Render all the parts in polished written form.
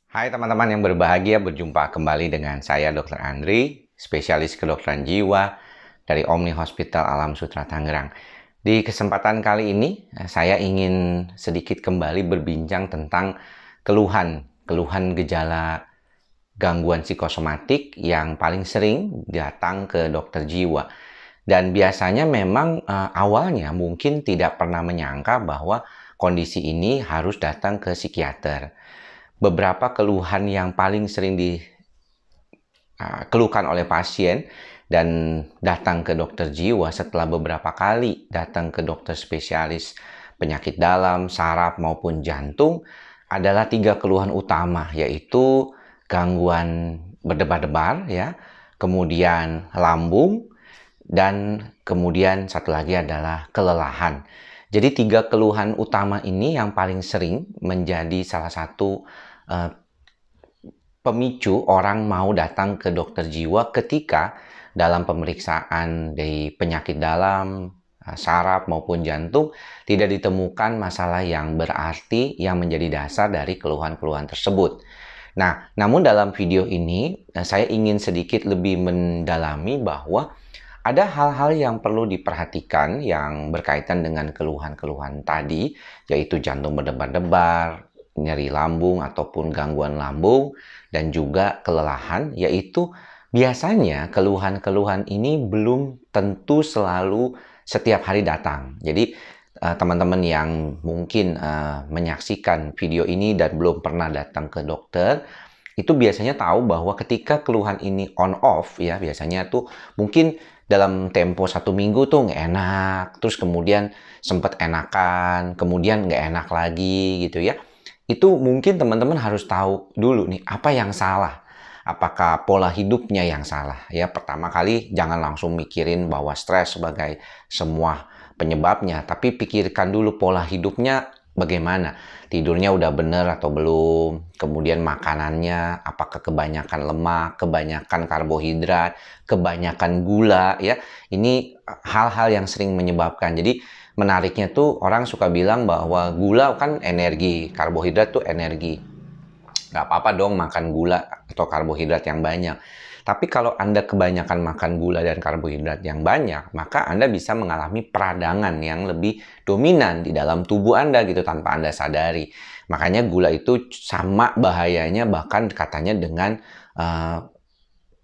Hai teman-teman yang berbahagia, berjumpa kembali dengan saya Dr. Andri, spesialis kedokteran jiwa dari Omni Hospital Alam Sutera Tangerang. Di kesempatan kali ini, saya ingin sedikit kembali berbincang tentang keluhan gejala gangguan psikosomatik yang paling sering datang ke dokter jiwa. Dan biasanya memang awalnya mungkin tidak pernah menyangka bahwa kondisi ini harus datang ke psikiater. Beberapa keluhan yang paling sering dikeluhkan oleh pasien dan datang ke dokter jiwa setelah beberapa kali datang ke dokter spesialis penyakit dalam, saraf maupun jantung adalah 3 keluhan utama, yaitu gangguan berdebar-debar, ya, kemudian lambung, dan kemudian satu lagi adalah kelelahan. Jadi 3 keluhan utama ini yang paling sering menjadi salah satu pemicu orang mau datang ke dokter jiwa ketika dalam pemeriksaan dari penyakit dalam, saraf maupun jantung tidak ditemukan masalah yang berarti yang menjadi dasar dari keluhan-keluhan tersebut. Nah, namun dalam video ini saya ingin sedikit lebih mendalami bahwa ada hal-hal yang perlu diperhatikan yang berkaitan dengan keluhan-keluhan tadi, yaitu jantung berdebar-debar, nyeri lambung ataupun gangguan lambung, dan juga kelelahan, yaitu biasanya keluhan-keluhan ini belum tentu selalu setiap hari datang. Jadi teman-teman yang mungkin menyaksikan video ini dan belum pernah datang ke dokter, itu biasanya tahu bahwa ketika keluhan ini on off, ya, biasanya tuh mungkin dalam tempo 1 minggu tuh nggak enak, terus kemudian sempat enakan, kemudian nggak enak lagi gitu ya. Itu mungkin teman-teman harus tahu dulu nih, apa yang salah. Apakah pola hidupnya yang salah? Ya, pertama kali jangan langsung mikirin bahwa stres sebagai semua penyebabnya, tapi pikirkan dulu pola hidupnya bagaimana. Tidurnya udah bener atau belum? Kemudian makanannya, apakah kebanyakan lemak, kebanyakan karbohidrat, kebanyakan gula, ya. Ini hal-hal yang sering menyebabkan. Jadi menariknya tuh orang suka bilang bahwa gula kan energi, karbohidrat tuh energi. Nggak apa-apa dong makan gula atau karbohidrat yang banyak. Tapi kalau Anda kebanyakan makan gula dan karbohidrat yang banyak, maka Anda bisa mengalami peradangan yang lebih dominan di dalam tubuh Anda gitu tanpa Anda sadari. Makanya gula itu sama bahayanya bahkan katanya dengan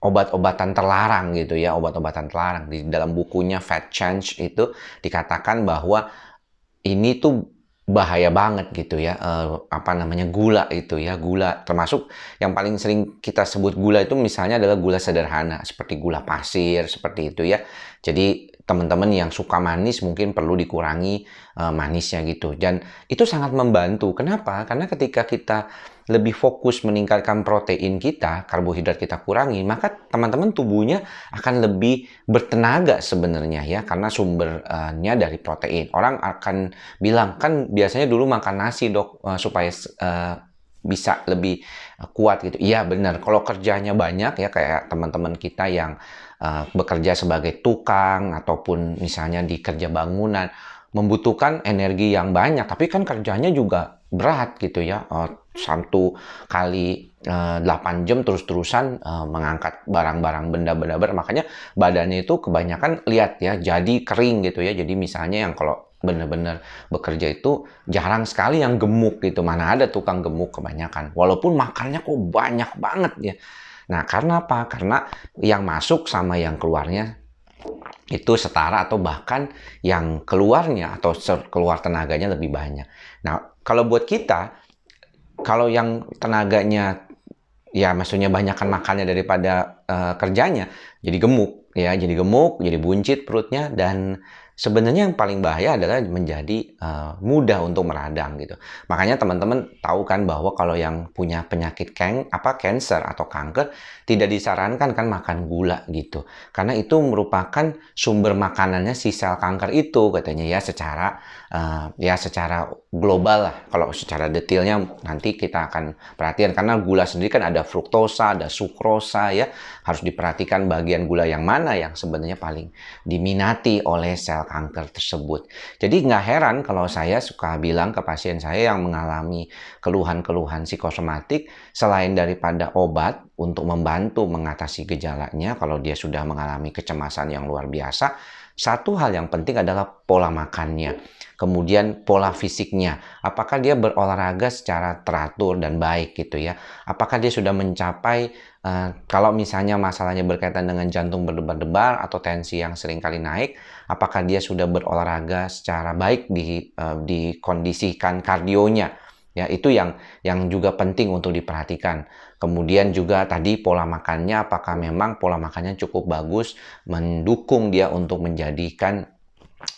obat-obatan terlarang gitu ya, obat-obatan terlarang. Di dalam bukunya Fat Change itu dikatakan bahwa ini tuh bahaya banget gitu ya, gula itu ya, gula termasuk yang paling sering kita sebut gula itu misalnya adalah gula sederhana seperti gula pasir seperti itu ya. Jadi teman-teman yang suka manis mungkin perlu dikurangi manisnya gitu, dan itu sangat membantu. Kenapa? Karena ketika kita lebih fokus meningkatkan protein kita, karbohidrat kita kurangi, maka teman-teman tubuhnya akan lebih bertenaga sebenarnya ya, karena sumbernya dari protein. Orang akan bilang, kan biasanya dulu makan nasi dok supaya bisa lebih kuat gitu. Iya benar, kalau kerjanya banyak ya kayak teman-teman kita yang bekerja sebagai tukang ataupun misalnya di kerja bangunan, membutuhkan energi yang banyak, tapi kan kerjanya juga berat gitu ya. 8 jam terus-terusan mengangkat barang-barang benda-benda berat, makanya badannya itu kebanyakan lihat ya jadi kering gitu ya. Jadi misalnya yang kalau benar-benar bekerja itu jarang sekali yang gemuk gitu, mana ada tukang gemuk kebanyakan walaupun makannya kok banyak banget ya. Nah, karena apa? Karena yang masuk sama yang keluarnya itu setara atau bahkan yang keluarnya atau keluar tenaganya lebih banyak. Nah, kalau buat kita, kalau yang tenaganya ya maksudnya banyakkan makannya daripada kerjanya, jadi gemuk ya, jadi gemuk, jadi buncit perutnya, dan sebenarnya yang paling bahaya adalah menjadi mudah untuk meradang gitu. Makanya teman-teman tahu kan bahwa kalau yang punya penyakit cancer atau kanker tidak disarankan kan makan gula gitu. Karena itu merupakan sumber makanannya si sel kanker itu katanya ya, secara global lah. Kalau secara detailnya nanti kita akan perhatikan, karena gula sendiri kan ada fruktosa, ada sukrosa ya. Harus diperhatikan bagian gula yang mana yang sebenarnya paling diminati oleh sel sel kanker tersebut. Jadi nggak heran kalau saya suka bilang ke pasien saya yang mengalami keluhan-keluhan psikosomatik, selain daripada obat untuk membantu mengatasi gejalanya kalau dia sudah mengalami kecemasan yang luar biasa, satu hal yang penting adalah pola makannya. Kemudian pola fisiknya, apakah dia berolahraga secara teratur dan baik gitu ya. Apakah dia sudah mencapai, kalau misalnya masalahnya berkaitan dengan jantung berdebar-debar atau tensi yang sering kali naik, apakah dia sudah berolahraga secara baik dikondisikan kardionya. Ya, itu yang juga penting untuk diperhatikan. Kemudian juga tadi pola makannya, apakah memang pola makannya cukup bagus mendukung dia untuk menjadikan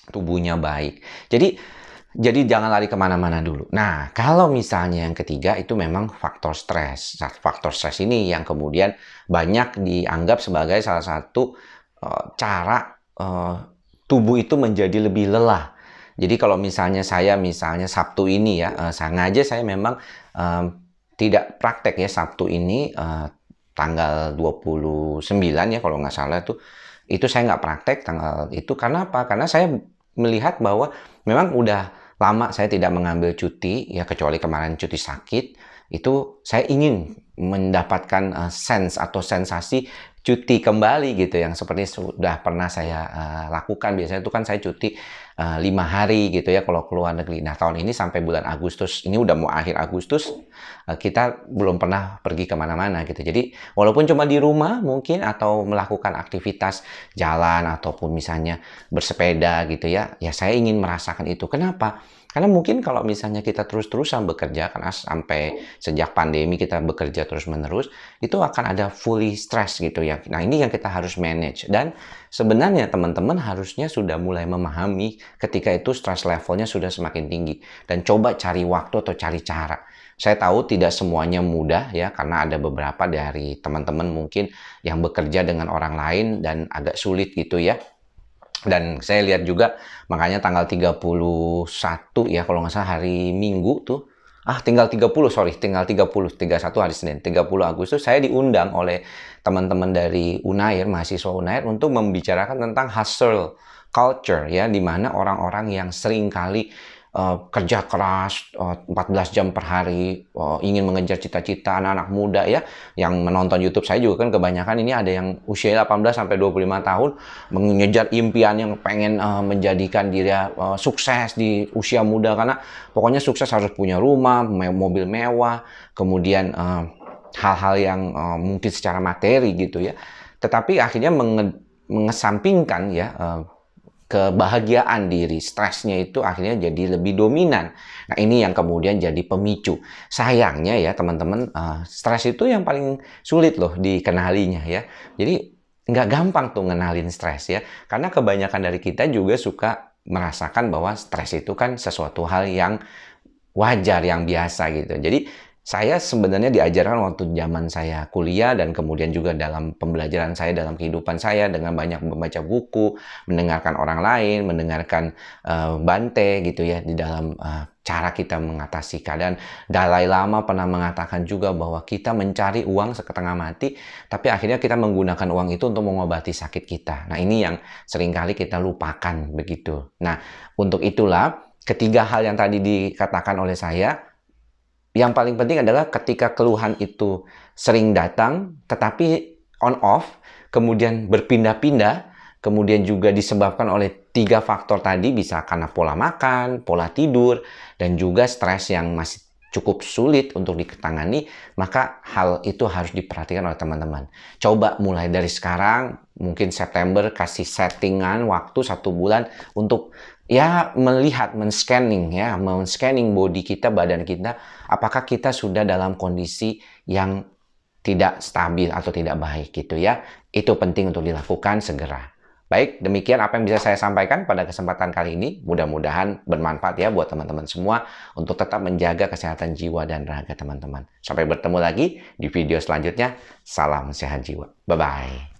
tubuhnya baik. Jadi jangan lari kemana-mana dulu. Nah, kalau misalnya yang ketiga itu memang faktor stres. Faktor stres ini yang kemudian banyak dianggap sebagai salah satu cara tubuh itu menjadi lebih lelah. Jadi kalau misalnya Sabtu ini ya, sengaja saya memang tidak praktek ya Sabtu ini tanggal 29 ya kalau nggak salah itu saya nggak praktek tanggal itu. Karena apa? Karena saya melihat bahwa memang udah lama saya tidak mengambil cuti ya, kecuali kemarin cuti sakit. Itu saya ingin mendapatkan sense atau sensasi cuti kembali gitu, yang seperti sudah pernah saya lakukan. Biasanya itu kan saya cuti 5 hari gitu ya kalau keluar negeri. Nah, tahun ini sampai bulan Agustus, ini udah mau akhir Agustus, kita belum pernah pergi kemana-mana gitu. Jadi walaupun cuma di rumah mungkin, atau melakukan aktivitas jalan ataupun misalnya bersepeda gitu ya, ya saya ingin merasakan itu. Kenapa? Karena mungkin kalau misalnya kita terus-terusan bekerja, karena sampai sejak pandemi kita bekerja terus-menerus, itu akan ada fully stress gitu ya. Nah, ini yang kita harus manage. Dan sebenarnya teman-teman harusnya sudah mulai memahami ketika itu stress levelnya sudah semakin tinggi. Dan coba cari waktu atau cari cara. Saya tahu tidak semuanya mudah ya, karena ada beberapa dari teman-teman mungkin yang bekerja dengan orang lain dan agak sulit gitu ya. Dan saya lihat juga, makanya tanggal 31 ya, kalau nggak salah hari Minggu tuh, tinggal 31 hari Senin, 30 Agustus, saya diundang oleh teman-teman dari Unair, mahasiswa Unair, untuk membicarakan tentang hustle culture ya, di mana orang-orang yang sering kali kerja keras 14 jam per hari, ingin mengejar cita-cita anak-anak muda ya, yang menonton YouTube saya juga kan kebanyakan ini ada yang usia 18 sampai 25 tahun mengejar impian yang pengen menjadikan dirinya sukses di usia muda, karena pokoknya sukses harus punya rumah, mobil mewah, kemudian hal-hal yang mungkin secara materi gitu ya. Tetapi akhirnya mengesampingkan ya kebahagiaan diri, stresnya itu akhirnya jadi lebih dominan. Nah, ini yang kemudian jadi pemicu. Sayangnya ya teman-teman, stres itu yang paling sulit loh dikenalinya ya. Jadi nggak gampang tuh ngenalin stres ya. Karena kebanyakan dari kita juga suka merasakan bahwa stres itu kan sesuatu hal yang wajar, yang biasa gitu. Jadi saya sebenarnya diajarkan waktu zaman saya kuliah, dan kemudian juga dalam pembelajaran saya, dalam kehidupan saya, dengan banyak membaca buku, mendengarkan orang lain, mendengarkan Bante gitu ya, di dalam cara kita mengatasi keadaan. Dalai Lama pernah mengatakan juga bahwa kita mencari uang setengah mati, tapi akhirnya kita menggunakan uang itu untuk mengobati sakit kita. Nah, ini yang seringkali kita lupakan begitu. Nah, untuk itulah ketiga hal yang tadi dikatakan oleh saya, yang paling penting adalah ketika keluhan itu sering datang, tetapi on off, kemudian berpindah-pindah, kemudian juga disebabkan oleh 3 faktor tadi, bisa karena pola makan, pola tidur, dan juga stres yang masih cukup sulit untuk ditangani, maka hal itu harus diperhatikan oleh teman-teman. Coba mulai dari sekarang, mungkin September, kasih settingan waktu 1 bulan untuk ya melihat, men-scanning body kita, badan kita, apakah kita sudah dalam kondisi yang tidak stabil atau tidak baik gitu ya. Itu penting untuk dilakukan segera. Baik, demikian apa yang bisa saya sampaikan pada kesempatan kali ini. Mudah-mudahan bermanfaat ya buat teman-teman semua untuk tetap menjaga kesehatan jiwa dan raga teman-teman. Sampai bertemu lagi di video selanjutnya. Salam sehat jiwa. Bye-bye.